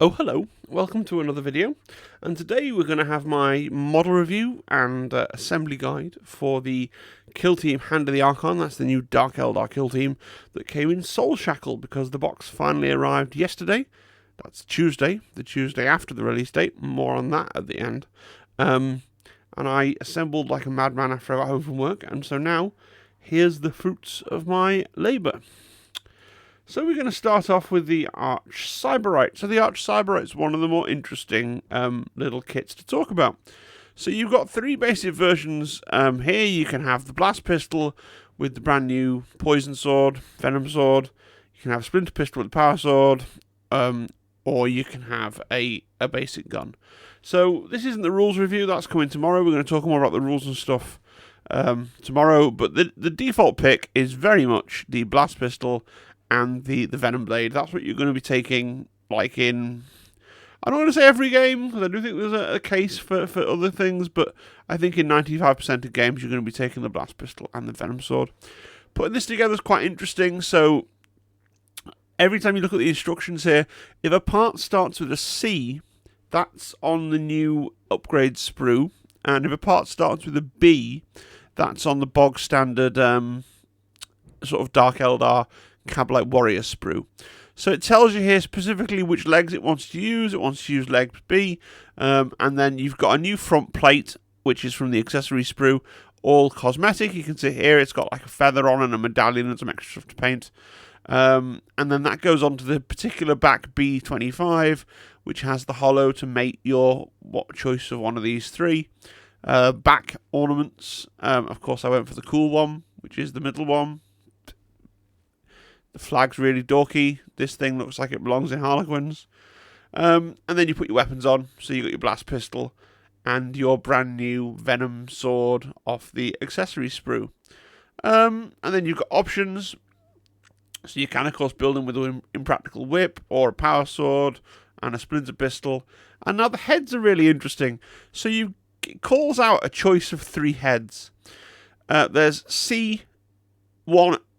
Oh hello, welcome to another video, and today we're going to have my model review and assembly guide for the kill team Hand of the Archon. That's the new Dark Eldar kill team that came in Soul Shackle because the box finally arrived yesterday. That's Tuesday, the Tuesday after the release date, more on that at the end. And I assembled like a madman after I got home from work, and so now here's the fruits of my labour. So we're going to start off with the Arch Cyberite. So the Arch Cyberite is one of the more interesting little kits to talk about. So you've got three basic versions. Here you can have the Blast Pistol with the brand new Poison Sword, Venom Sword. You can have a Splinter Pistol with the Power Sword, or you can have a basic gun. So this isn't the rules review, that's coming tomorrow. We're going to talk more about the rules and stuff tomorrow, but the default pick is very much the Blast Pistol and the Venom Blade. That's what you're going to be taking, like in, I don't want to say every game, because I do think there's a case for other things, but I think in 95% of games you're going to be taking the Blast Pistol and the Venom Sword. Putting this together is quite interesting. So every time you look at the instructions here, if a part starts with a C, that's on the new upgrade sprue, and if a part starts with a B, that's on the bog standard sort of Dark Eldar Cabalite Warrior sprue. So it tells you here specifically which legs it wants to use. It wants to use leg B, and then you've got a new front plate, which is from the accessory sprue, all cosmetic. You can see here it's got like a feather on and a medallion and some extra stuff to paint. And then that goes on to the particular back B25, which has the hollow to mate your choice of one of these three. Back ornaments, of course I went for the cool one, which is the middle one. The flag's really dorky. This thing looks like it belongs in Harlequins. And then you put your weapons on. So you got your Blast Pistol and your brand new Venom Sword off the accessory sprue. And then you've got options. So you can, of course, build them with an Impractical Whip or a Power Sword and a Splinter Pistol. And now the heads are really interesting. So it calls out a choice of three heads. There's C1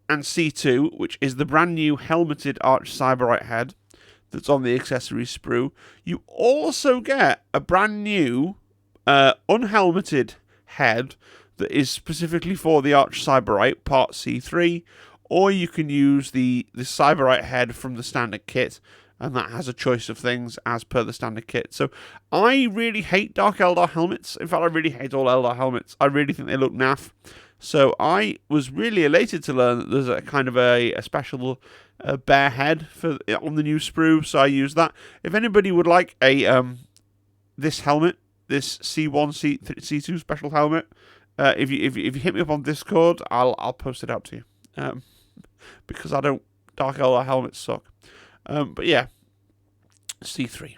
and C2, which is the brand new helmeted Arch Cyberite head that's on the accessory sprue. You also get a brand new unhelmeted head that is specifically for the Arch Cyberite, part C3, or you can use the Cyberite head from the standard kit, and that has a choice of things as per the standard kit. So I really hate Dark Eldar helmets. In fact, I really hate all Eldar helmets. I really think they look naff. So I was really elated to learn that there's a kind of a special bear head on the new sprue, so I used that. If anybody would like this helmet, this C1, C2 special helmet, if you hit me up on Discord, I'll post it out to you. Because Dark Eldar helmets suck. But yeah, C3.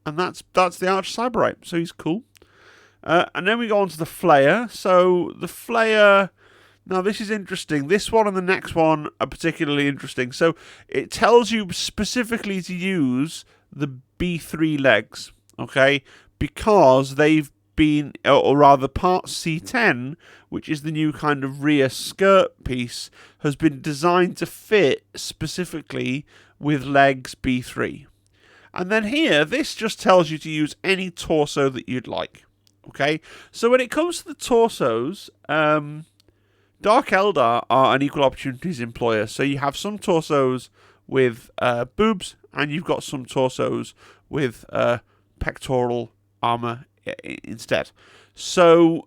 And that's the Arch Cyberite, so he's cool. And then we go on to the Flayer. So the Flayer, now this is interesting. This one and the next one are particularly interesting. So it tells you specifically to use the B3 legs, okay? Because they've been, or rather part C10, which is the new kind of rear skirt piece, has been designed to fit specifically with legs B3. And then here, this just tells you to use any torso that you'd like. Okay, so when it comes to the torsos, Dark Eldar are an equal opportunities employer. So you have some torsos with boobs, and you've got some torsos with pectoral armor instead. So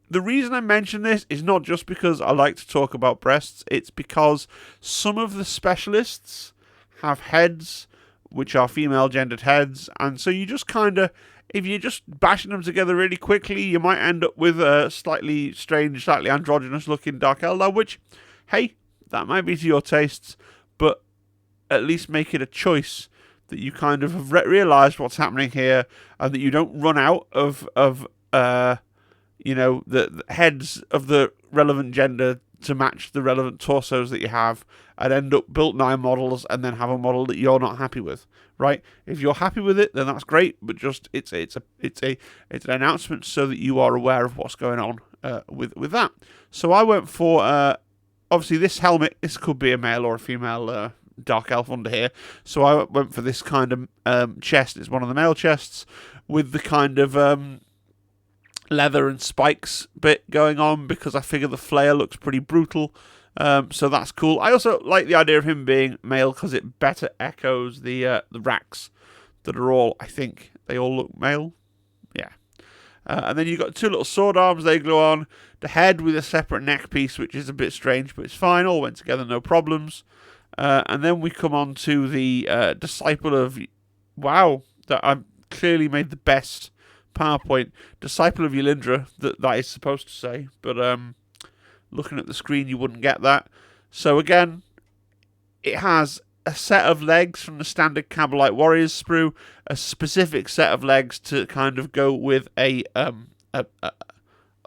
the reason I mention this is not just because I like to talk about breasts. It's because some of the specialists have heads which are female gendered heads, and so you just kind of, if you're just bashing them together really quickly, you might end up with a slightly strange, slightly androgynous looking Dark Eldar, which, hey, that might be to your tastes, but at least make it a choice that you kind of have realised what's happening here, and that you don't run out of the heads of the relevant gender to match the relevant torsos that you have, and end up built 9 models and then have a model that you're not happy with, right? If you're happy with it, then that's great, but just it's an announcement so that you are aware of what's going on with that. So I went for obviously this helmet. This could be a male or a female Dark Elf under here. So I went for this kind of chest. It's one of the male chests with the kind of leather and spikes bit going on, because I figure the flare looks pretty brutal. So that's cool. I also like the idea of him being male because it better echoes the racks that are all, I think, they all look male. Yeah. And then you've got two little sword arms, they glue on. The head with a separate neck piece, which is a bit strange, but it's fine. All went together, no problems. And then we come on to the Disciple of... Wow, that I've clearly made the best PowerPoint. Disciple of Yelindra, that is supposed to say. But looking at the screen, you wouldn't get that. So again, it has a set of legs from the standard Cabalite Warriors sprue, a specific set of legs to kind of go with a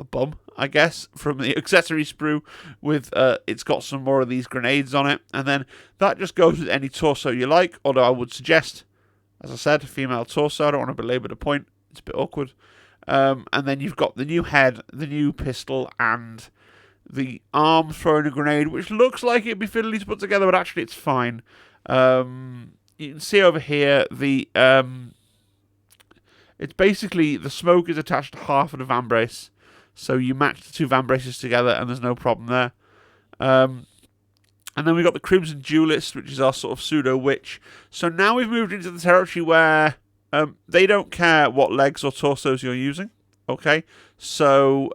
bum, I guess, from the accessory sprue. With it's got some more of these grenades on it, and then that just goes with any torso you like. Although I would suggest, as I said, female torso. I don't want to belabor the point; it's a bit awkward. And then you've got the new head, the new pistol, and the arm throwing a grenade, which looks like it'd be fiddly to put together, but actually it's fine. You can see over here it's basically the smoke is attached to half of the van brace, so you match the two van braces together and there's no problem there. And then we've got the Crimson Duelist, which is our sort of pseudo witch. So now we've moved into the territory where they don't care what legs or torsos you're using. Okay, so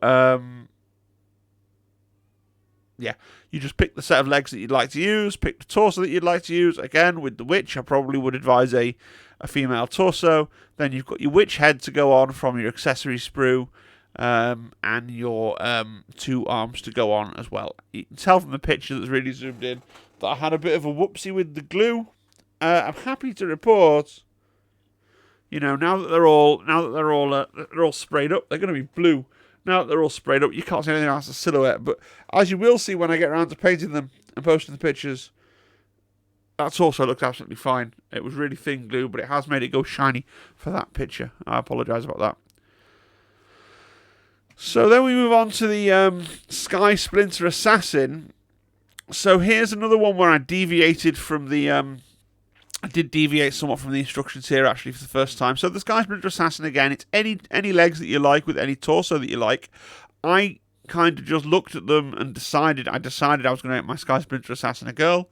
yeah, you just pick the set of legs that you'd like to use, pick the torso that you'd like to use. Again, with the witch, I probably would advise a female torso. Then you've got your witch head to go on from your accessory sprue, and your two arms to go on as well. You can tell from the picture that's really zoomed in that I had a bit of a whoopsie with the glue. I'm happy to report, you know, now that they're all sprayed up, they're going to be blue. Now that they're all sprayed up, you can't see anything else as a silhouette. But as you will see when I get around to painting them and posting the pictures, that also looks absolutely fine. It was really thin glue, but it has made it go shiny for that picture. I apologise about that. So then we move on to the Sky Splinter Assassin. So here's another one where I deviated from the... I did deviate somewhat from the instructions here, actually, for the first time. So the Sky Splinter Assassin, again, it's any legs that you like with any torso that you like. I kind of just looked at them and decided I was going to make my Sky Splinter Assassin a girl.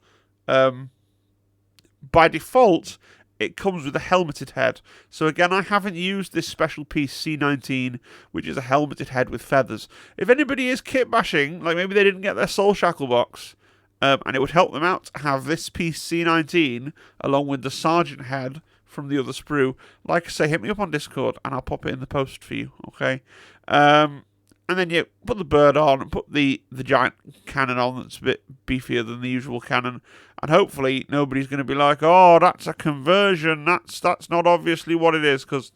By default, it comes with a helmeted head. So again, I haven't used this special piece C19, which is a helmeted head with feathers. If anybody is kit bashing, like maybe they didn't get their Soul Shackle box, and it would help them out to have this piece C19 along with the Sergeant head from the other sprue. Like I say, hit me up on Discord and I'll pop it in the post for you, okay? And then you put the bird on and put the giant cannon on that's a bit beefier than the usual cannon. And hopefully nobody's going to be like, oh, that's a conversion. That's not obviously what it is, because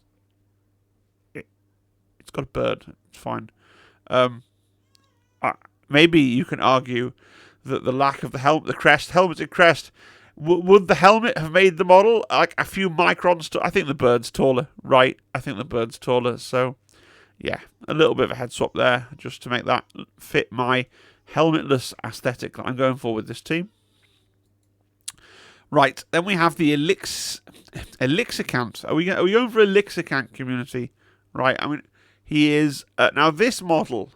it's got a bird. It's fine. Maybe you can argue that the lack of the helmeted crest, would the helmet have made the model like a few microns? I think the bird's taller, right? I think the bird's taller, so yeah, a little bit of a head swap there, just to make that fit my helmetless aesthetic that I'm going for with this team. Right, then we have the Elixir Count. Are we going for Elixir Count, community? Right, I mean, he is... now, this model...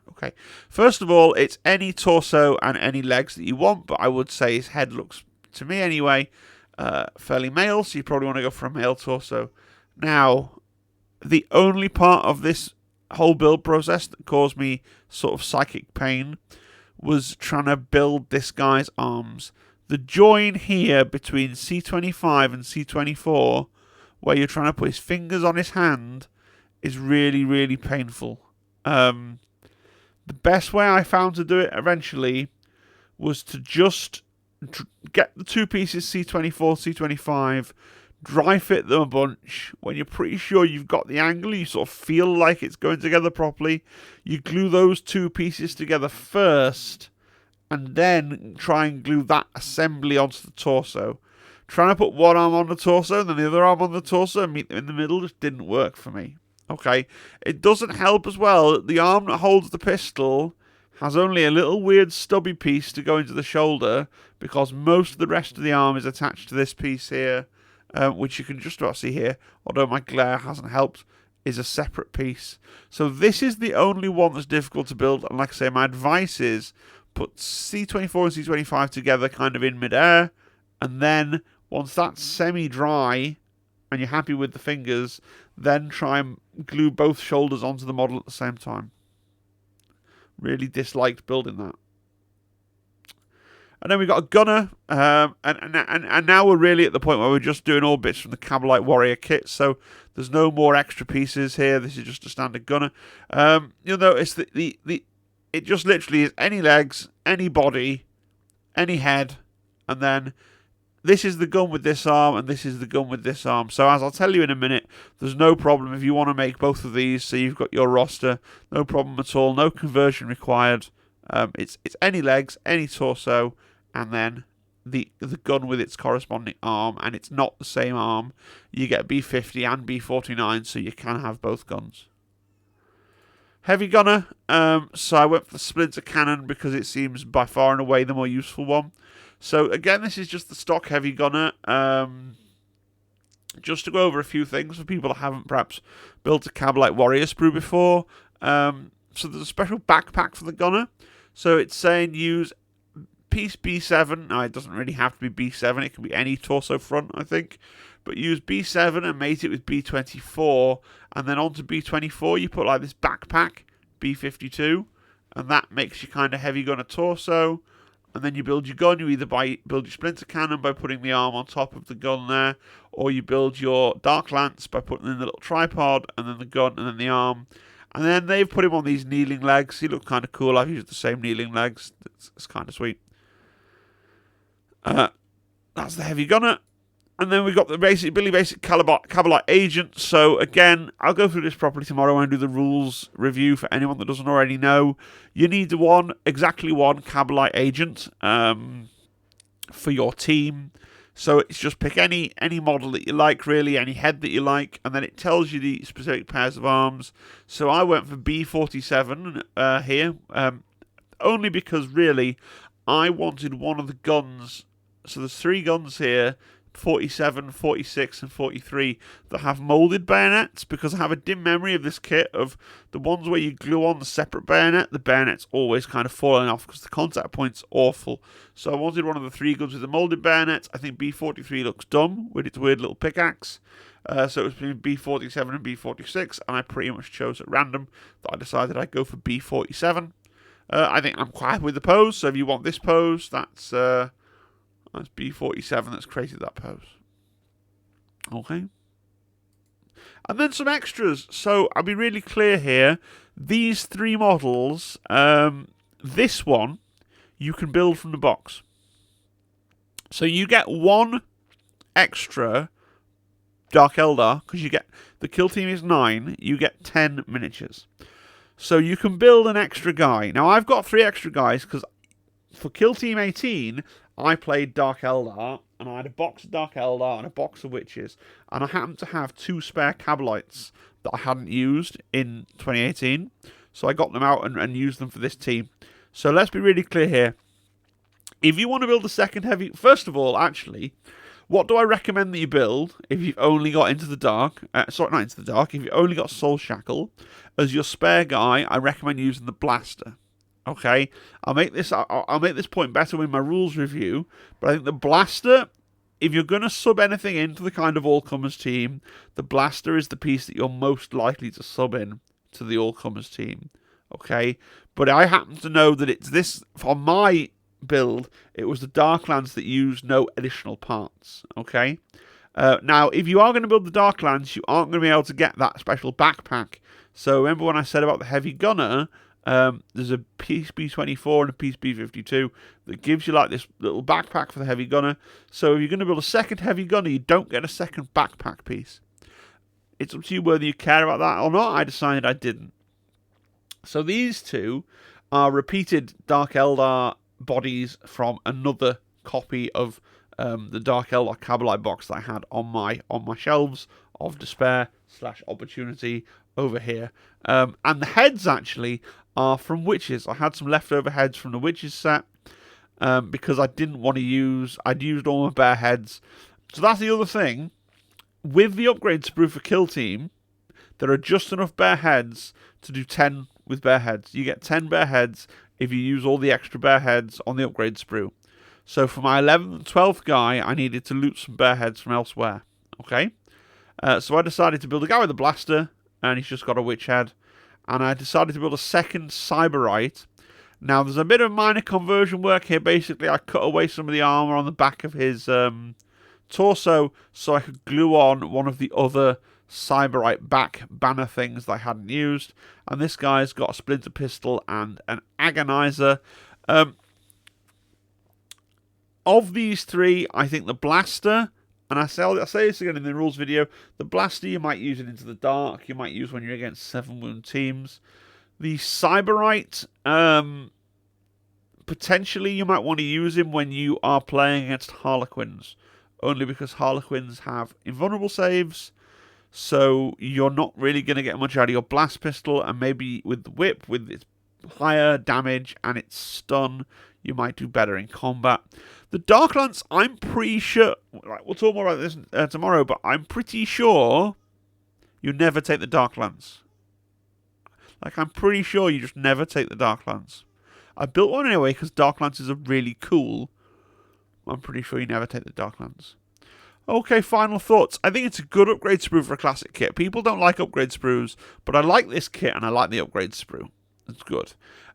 Okay, first of all, it's any torso and any legs that you want, but I would say his head looks, to me anyway, fairly male, so you probably want to go for a male torso. Now, the only part of this whole build process that caused me sort of psychic pain was trying to build this guy's arms. The join here between C25 and C24, where you're trying to put his fingers on his hand, is really, really painful. The best way I found to do it eventually was to just get the two pieces C24, C25, dry fit them a bunch. When you're pretty sure you've got the angle, you sort of feel like it's going together properly, you glue those two pieces together first, and then try and glue that assembly onto the torso. Trying to put one arm on the torso and then the other arm on the torso and meet them in the middle just didn't work for me. Okay, it doesn't help as well. The arm that holds the pistol has only a little weird stubby piece to go into the shoulder, because most of the rest of the arm is attached to this piece here, which you can just about see here, although my glare hasn't helped, is a separate piece. So this is the only one that's difficult to build, and like I say, my advice is put C24 and C25 together kind of in mid-air, and then once that's semi-dry and you're happy with the fingers, then try and glue both shoulders onto the model at the same time. Really disliked building that. And then we've got a gunner, and now we're really at the point where we're just doing all bits from the Cabalite Warrior kit, so there's no more extra pieces here. This is just a standard gunner. You'll notice that it just literally is any legs, any body, any head, and then this is the gun with this arm, and this is the gun with this arm. So as I'll tell you in a minute, there's no problem if you want to make both of these, so you've got your roster, no problem at all, no conversion required. It's any legs, any torso, and then the gun with its corresponding arm, and it's not the same arm. You get B50 and B49, so you can have both guns. Heavy gunner, so I went for the splinter cannon because it seems by far and away the more useful one. So again, this is just the stock heavy gunner. Just to go over a few things for people that haven't perhaps built a Cabalite Warrior sprue before. So there's a special backpack for the gunner. So it's saying use piece B7. Now, it doesn't really have to be B7. It can be any torso front, I think. But use B7 and mate it with B24. And then onto B24, you put like this backpack, B52. And that makes you kind of heavy gunner torso. And then you build your gun. You either build your splinter cannon by putting the arm on top of the gun there. Or you build your dark lance by putting in the little tripod. And then the gun and then the arm. And then they've put him on these kneeling legs. He looked kind of cool. I've used the same kneeling legs. It's kind of sweet. That's the heavy gunner. And then we've got the basic Cabalite agent. So again, I'll go through this properly tomorrow and do the rules review for anyone that doesn't already know. You need exactly one Cabalite agent for your team. So it's just pick any model that you like, really, any head that you like, and then it tells you the specific pairs of arms. So I went for B47 here, only because really I wanted one of the guns. So there's 3 guns here, 47, 46, and 43, that have moulded bayonets, because I have a dim memory of this kit of the ones where you glue on the separate bayonet. The bayonet's always kind of falling off because the contact point's awful. So I wanted one of the 3 guns with the moulded bayonets. I think B43 looks dumb with its weird little pickaxe. So it was between B47 and B46, and I pretty much chose at random that I decided I'd go for B47. I think I'm quite happy with the pose, so if you want this pose, that's B47 that's created that pose. Okay. And then some extras. So I'll be really clear here. These 3 models, this one, you can build from the box. So you get 1 extra Dark Eldar, because you get, the kill team is 9, you get 10 miniatures. So you can build an extra guy. Now I've got 3 extra guys, because for kill team 18, I played Dark Eldar, and I had a box of Dark Eldar and a box of Witches, and I happened to have 2 spare Cabalites that I hadn't used in 2018, so I got them out and used them for this team. So let's be really clear here. If you want to build a second heavy... First of all, actually, what do I recommend that you build if you've only got Into the Dark? Sorry, not Into the Dark. If you've only got Soul Shackle as your spare guy, I recommend using the Blaster. Okay, I'll make this point better in my rules review, but I think the Blaster, if you're going to sub anything into the kind of all-comers team, the Blaster is the piece that you're most likely to sub in to the all-comers team. Okay, but I happen to know that it's this, for my build, it was the Darklands that used no additional parts. Okay, now if you are going to build the Darklands, you aren't going to be able to get that special backpack. So remember when I said about the heavy gunner, there's a piece B24 and a piece B52 that gives you like this little backpack for the heavy gunner. So if you're going to build a second heavy gunner, you don't get a second backpack piece. It's up to you whether you care about that or not. I decided I didn't. So these 2 are repeated Dark Eldar bodies from another copy of the Dark Eldar Cabalite box that I had on my shelves of despair / opportunity over here. And the heads actually are from witches. I had some leftover heads from the witches set because I didn't want to use. I'd used all my bear heads. So that's the other thing. With the upgrade sprue for Kill Team, there are just enough bear heads to do 10 with bear heads. You get 10 bear heads if you use all the extra bear heads on the upgrade sprue. So for my 11th and 12th guy, I needed to loot some bear heads from elsewhere. Okay? So I decided to build a guy with a blaster, and he's just got a witch head. And I decided to build a second Cyberite. Now, there's a bit of minor conversion work here. Basically, I cut away some of the armor on the back of his torso so I could glue on one of the other Cyberite back banner things that I hadn't used. And this guy's got a splinter pistol and an agonizer. Of these three, I think the blaster, and I say this again in the rules video, the blaster you might use it into the dark, you might use when you're against 7-wound teams. The Cyberite, potentially you might want to use him when you are playing against Harlequins, only because Harlequins have invulnerable saves, so you're not really going to get much out of your blast pistol, and maybe with the whip, with its higher damage and its stun, you might do better in combat. The Dark Lance, I'm pretty sure, we'll talk more about this tomorrow, but I'm pretty sure you never take the Dark Lance. Like, I'm pretty sure you just never take the Dark Lance. I built one anyway because Dark Lances are really cool. I'm pretty sure you never take the Dark Lance. Okay, final thoughts. I think it's a good upgrade sprue for a classic kit. People don't like upgrade sprues, but I like this kit and I like the upgrade sprue. It's good.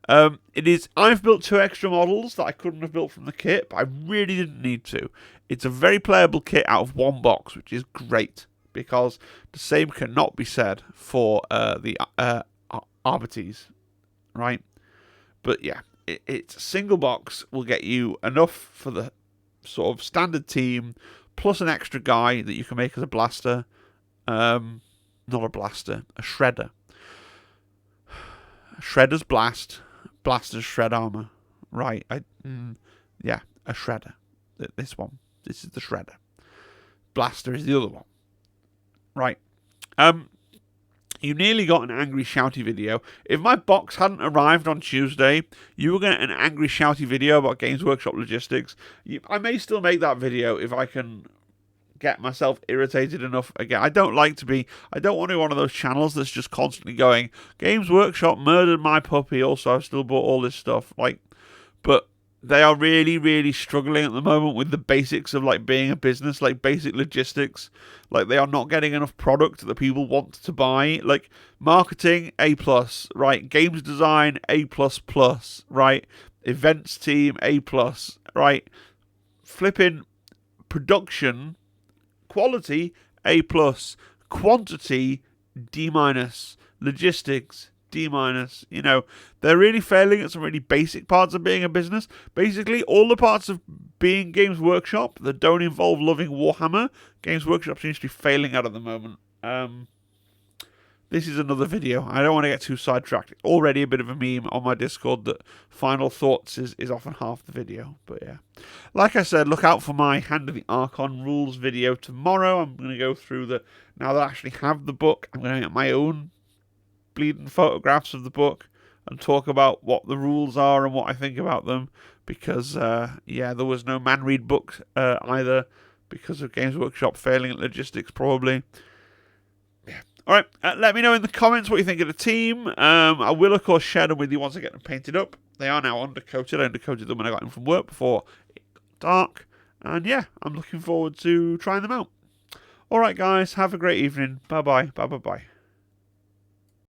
I've built 2 extra models that I couldn't have built from the kit, but I really didn't need to. It's a very playable kit out of one box, which is great, because the same cannot be said for the Arbites, right? But yeah, it's a single box will get you enough for the sort of standard team, plus an extra guy that you can make as a blaster. Not a blaster, a shredder. Shredder's blast, blaster's shred armor. Right, yeah, a shredder. This is the shredder. Blaster is the other one. Right. You nearly got an angry shouty video. If my box hadn't arrived on Tuesday, you were getting an angry shouty video about Games Workshop logistics. I may still make that video if I can get myself irritated enough again. I don't want to be one of those channels that's just constantly going, Games Workshop murdered my puppy, also I've still bought all this stuff. But they are really, really struggling at the moment with the basics of being a business, basic logistics. They are not getting enough product that people want to buy. Marketing, A+, right? Games design, A++, right? Events team, A+, right? Flipping production, quality, A+, quantity, D-, logistics, D-. They're really failing at some really basic parts of being a business. Basically, all the parts of being Games Workshop that don't involve loving Warhammer, Games Workshop seems to be failing at the moment. This is another video. I don't want to get too sidetracked. Already a bit of a meme on my Discord that final thoughts is often half the video. But yeah. Like I said, look out for my Hand of the Archon rules video tomorrow. I'm going to go through now that I actually have the book, I'm going to get my own bleeding photographs of the book and talk about what the rules are and what I think about them. Because, there was no man-read book either because of Games Workshop failing at logistics probably. Alright, let me know in the comments what you think of the team. I will, of course, share them with you once I get them painted up. They are now undercoated. I undercoated them when I got them from work before it got dark. And yeah, I'm looking forward to trying them out. Alright, guys, have a great evening. Bye-bye. Bye-bye-bye.